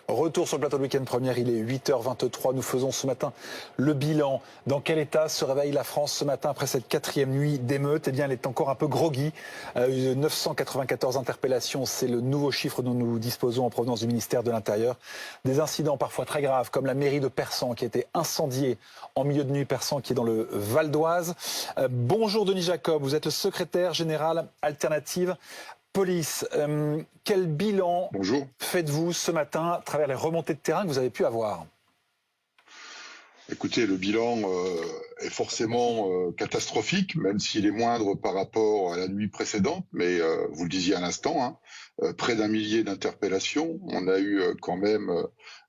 Retour sur le plateau de Week-end Première, il est 8h23. Nous faisons ce matin le bilan. Dans quel état se réveille la France ce matin après cette quatrième nuit d'émeute? Eh bien, elle est encore un peu groggy. 994 interpellations, c'est le nouveau chiffre dont nous disposons en provenance du ministère de l'Intérieur. Des incidents parfois très graves, comme la mairie de Persan qui a été incendiée en milieu de nuit. Persan qui est dans le Val d'Oise. Bonjour Denis Jacob, vous êtes le secrétaire général Alternative Police. Quel bilan faites-vous ce matin à travers les remontées de terrain que vous avez pu avoir? Écoutez, le bilan est forcément catastrophique, même s'il est moindre par rapport à la nuit précédente, mais vous le disiez à l'instant, près d'un millier d'interpellations. On a eu quand même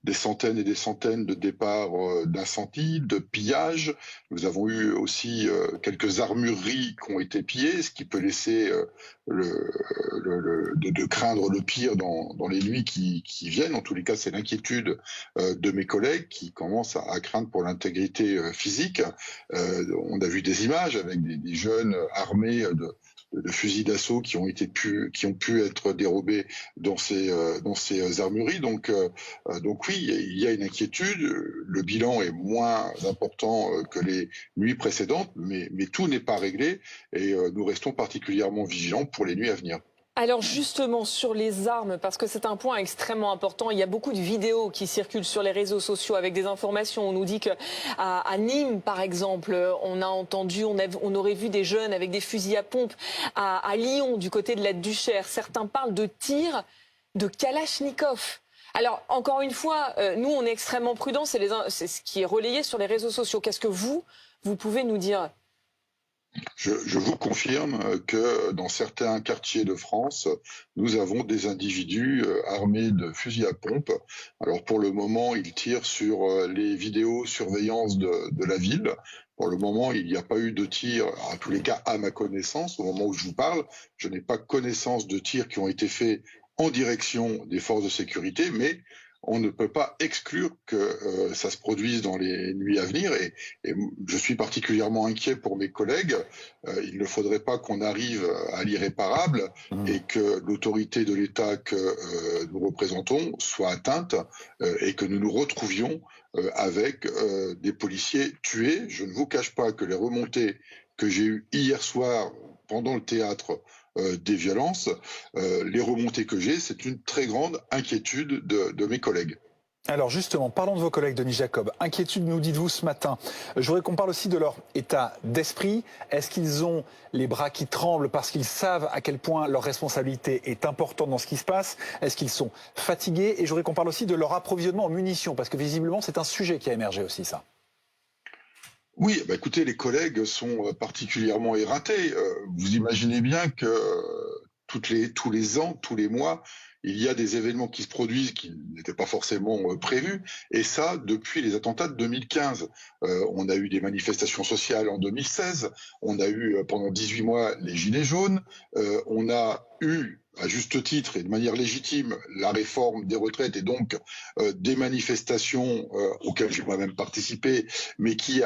des centaines et des centaines de départs d'incendies, de pillages. Nous avons eu aussi quelques armureries qui ont été pillées, ce qui peut laisser de craindre le pire dans les nuits qui viennent. En tous les cas, c'est l'inquiétude de mes collègues qui commencent à craindre pour l'intégrité physique. On a vu des images avec des jeunes armés de fusils d'assaut qui ont pu être dérobés dans ces armureries. Donc oui, il y a une inquiétude. Le bilan est moins important que les nuits précédentes, mais tout n'est pas réglé et nous restons particulièrement vigilants pour les nuits à venir. Alors justement sur les armes, parce que c'est un point extrêmement important, il y a beaucoup de vidéos qui circulent sur les réseaux sociaux avec des informations. On nous dit qu'à Nîmes, par exemple, on a entendu, on aurait vu des jeunes avec des fusils à pompe. À Lyon, du côté de la Duchère, certains parlent de tirs de Kalachnikov. Alors encore une fois, nous on est extrêmement prudents, c'est ce qui est relayé sur les réseaux sociaux. Qu'est-ce que vous pouvez nous dire ? Je vous confirme que dans certains quartiers de France, nous avons des individus armés de fusils à pompe. Alors pour le moment, ils tirent sur les vidéosurveillances de la ville. Pour le moment, il n'y a pas eu de tir, en tous les cas à ma connaissance. Au moment où je vous parle, je n'ai pas connaissance de tirs qui ont été faits en direction des forces de sécurité, mais on ne peut pas exclure que ça se produise dans les nuits à venir et je suis particulièrement inquiet pour mes collègues. Il ne faudrait pas qu'on arrive à l'irréparable et que l'autorité de l'État que nous représentons soit atteinte et que nous nous retrouvions avec des policiers tués. Je ne vous cache pas que les remontées que j'ai eues hier soir pendant le théâtre des violences, les remontées que j'ai, c'est une très grande inquiétude de mes collègues. Alors justement, parlons de vos collègues, Denis Jacob. Inquiétude, nous dites-vous ce matin. Je voudrais qu'on parle aussi de leur état d'esprit. Est-ce qu'ils ont les bras qui tremblent parce qu'ils savent à quel point leur responsabilité est importante dans ce qui se passe? Est-ce qu'ils sont fatigués? Et je voudrais qu'on parle aussi de leur approvisionnement en munitions, parce que visiblement c'est un sujet qui a émergé aussi, ça. Oui, écoutez, les collègues sont particulièrement éreintés. Vous imaginez bien que tous les ans, tous les mois, il y a des événements qui se produisent qui n'étaient pas forcément prévus, et ça depuis les attentats de 2015. On a eu des manifestations sociales en 2016, on a eu pendant 18 mois les Gilets jaunes, on a eu à juste titre et de manière légitime la réforme des retraites et donc des manifestations auxquelles j'ai moi-même participé, mais qui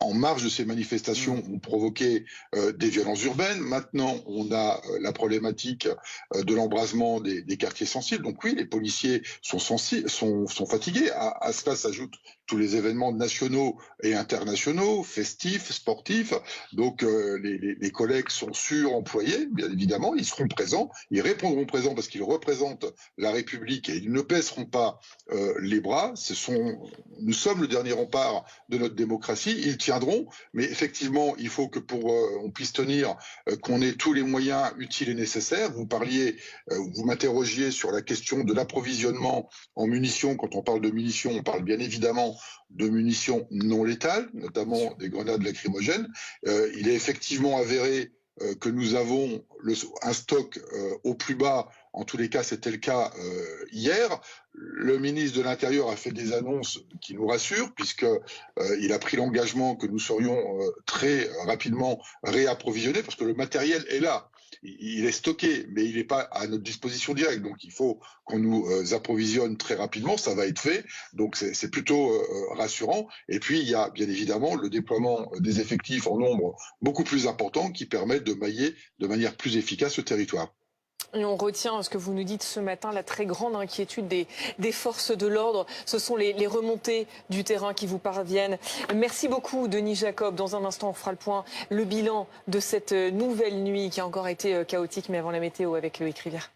en marge de ces manifestations ont provoqué des violences urbaines. Maintenant, on a la problématique de l'embrasement des quartiers sensibles. Donc oui, les policiers sont fatigués. À cela s'ajoutent tous les événements nationaux et internationaux, festifs, sportifs. Donc les collègues sont suremployés, bien évidemment. Ils seront présents, ils répondront présents parce qu'ils représentent la République et ils ne baisseront pas les bras. Nous sommes le dernier rempart de notre démocratie. Ils tiendront, mais effectivement, il faut que pour on puisse tenir, qu'on ait tous les moyens utiles et nécessaires. Vous m'interrogiez sur la question de l'approvisionnement en munitions. Quand on parle de munitions, on parle bien évidemment de munitions non létales, notamment des grenades lacrymogènes. Il est effectivement avéré que nous avons un stock au plus bas. En tous les cas, c'était le cas hier. Le ministre de l'Intérieur a fait des annonces qui nous rassurent, puisqu'il a pris l'engagement que nous serions très rapidement réapprovisionnés, parce que le matériel est là. Il est stocké, mais il n'est pas à notre disposition directe. Donc il faut qu'on nous approvisionne très rapidement. Ça va être fait. Donc c'est plutôt rassurant. Et puis il y a bien évidemment le déploiement des effectifs en nombre beaucoup plus important qui permet de mailler de manière plus efficace ce territoire. Et on retient ce que vous nous dites ce matin, la très grande inquiétude des forces de l'ordre. Ce sont les remontées du terrain qui vous parviennent. Merci beaucoup, Denis Jacob. Dans un instant, on fera le point, le bilan de cette nouvelle nuit qui a encore été chaotique, mais avant la météo avec Loïc Rivière.